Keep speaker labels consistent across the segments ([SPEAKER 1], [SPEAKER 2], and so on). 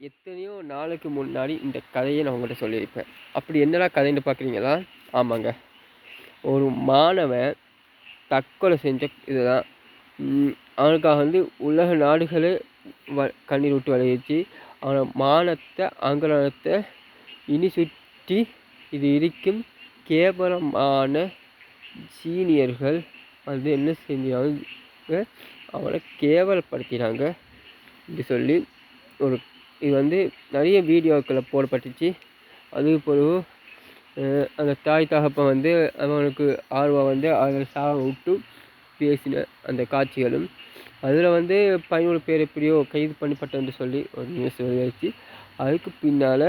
[SPEAKER 1] எத்தனையோ நாளுக்கு முன்னாடி இந்த கதையை நான் உங்கள்கிட்ட சொல்லியிருப்பேன். அப்படி என்னடா கதைன்னு பார்க்குறீங்களா? ஆமாங்க. ஒரு மாணவன் தற்கொலை செஞ்ச இதுதான். அவனுக்காக உலக நாடுகளே கண்ணீர் விட்டு வழியிச்சு. அவனை மானத்தை அங்கலானத்தை இனி சுற்றி இது இருக்கும் கேவலமான சீனியர்கள் என்ன செஞ்சாங்க, அவனை கேவலப்படுத்தினாங்க இப்படி சொல்லி ஒரு இது நிறைய வீடியோக்களை போடப்பட்டுச்சு. அதுக்கு பிறகு அந்த தாய் தகப்பன் அவனுக்கு ஆர்வம் அதை சாக விட்டு பேசின அந்த காட்சிகளும் அதில் 11 பேர் எப்படியோ கைது பண்ணப்பட்டன்னு சொல்லி ஒரு நியூஸ் வெளியாச்சு. அதுக்கு பின்னால்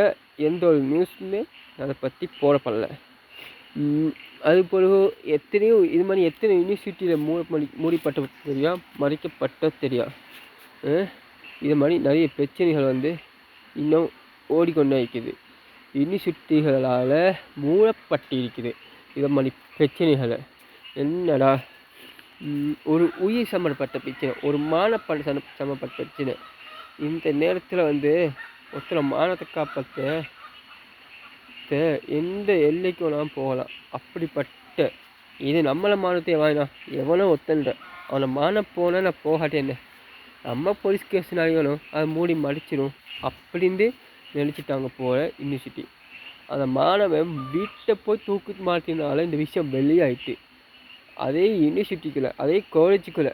[SPEAKER 1] எந்த ஒரு நியூஸுமே அதை பற்றி போடப்படலை. அது பிறகு எத்தனையோ இது மாதிரி எத்தனை யூனிவர்சிட்டியில் மூடிப்பட்ட தெரியா, மறைக்கப்பட்ட தெரியா. இது மாதிரி நிறைய பிரச்சனைகள் இன்னும் ஓடிக்கொண்டே இருக்குது. யூனிவர்சிட்டிகளால் மூடப்பட்டிருக்குது. இது மாதிரி பிரச்சனைகளை என்னடா, ஒரு உயிர் சம்மந்தப்பட்ட பிரச்சனை, ஒரு மானப்பாடு சம்மந்தப்பட்ட பிரச்சனை. இந்த நேரத்தில் ஒருத்தர் மானத்தை காப்பாற்ற எந்த எல்லைக்கும் நான் போகலாம். அப்படிப்பட்ட இது நம்மளை மானத்தை வாங்கினா எவனோ ஒத்தன்ற அவனை மான போனால் நான் போகாட்டேன்னு நம்ம போலீஸ் கேஸ் அறியணும், அதை மூடி மடிச்சிடும் அப்படின்னு நினச்சிட்டாங்க போல யூனிவர்சிட்டி. அந்த மாணவன் வீட்டை போய் தூக்கு மாற்றினால இந்த விஷயம் வெளியாயிட்டு அதே யூனிவர்சிட்டிக்குள்ளே அதே காலேஜுக்குள்ளே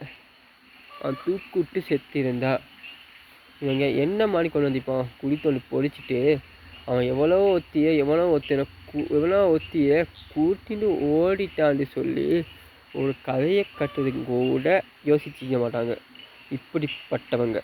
[SPEAKER 1] அவன் தூக்கிட்டு செத்திருந்தா இவங்க என்ன மாதிரி கொண்டு வந்திப்பான். குடித்தொண்டு பொறிச்சிட்டு அவன் எவ்வளோ ஒத்தியை கூட்டிட்டு ஓடிட்டான்னு சொல்லி ஒரு கதையை கட்டுறதுக்கு கூட யோசிச்சிக்க மாட்டாங்க இப்படிப்பட்டவங்க.